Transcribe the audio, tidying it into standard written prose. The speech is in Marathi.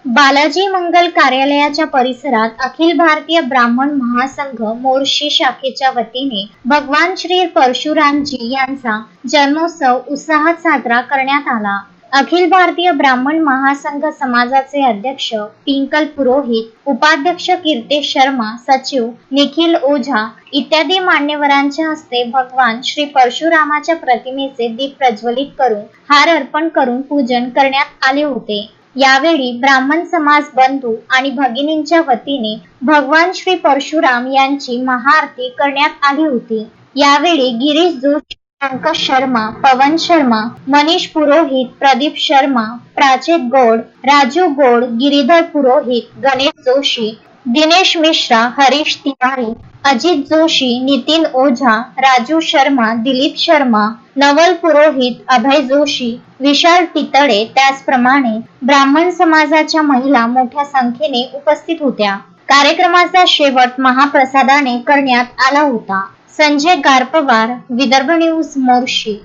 बालाजी मंगल कार्यालयाच्या परिसरात अखिल भारतीय ब्राह्मण महासंघ मोर्शी शाखेच्या वतीने भगवान श्री परशुरामजी यांचा जन्मोत्सव उत्साहात साजरा करण्यात आला. अखिल भारतीय ब्राह्मण महासंघ समाजाचे अध्यक्ष पिंकल पुरोहित, उपाध्यक्ष कीर्तेश शर्मा, सचिव निखिल ओझा इत्यादी मान्यवरांच्या हस्ते भगवान श्री परशुरामाच्या प्रतिमेचे दीप प्रज्वलित करून हार अर्पण करून पूजन करण्यात आले होते. यावेळी ब्राह्मण समाज बंधू आणि भगिनींच्या वतीने भगवान श्री परशुराम यांची महाआरती करण्यात आली होती. यावेळी गिरीश जोशी, पंकज शर्मा, पवन शर्मा, मनीष पुरोहित, प्रदीप शर्मा, प्राचित गौड, राजू गौड, गिरीधर पुरोहित, गणेश जोशी, दिनेश मिश्रा, हरीश तिवारी, अजित जोशी, नितीन ओझा, राजू शर्मा, दिलीप शर्मा, नवल पुरोहित, अभय जोशी, विशाल टितळे त्याचप्रमाणे ब्राह्मण समाजाच्या महिला मोठ्या संख्येने उपस्थित होत्या. कार्यक्रमाचा शेवट महाप्रसादाने करण्यात आला होता. संजय गारपवार, विदर्भ न्यूज, मोर्शी.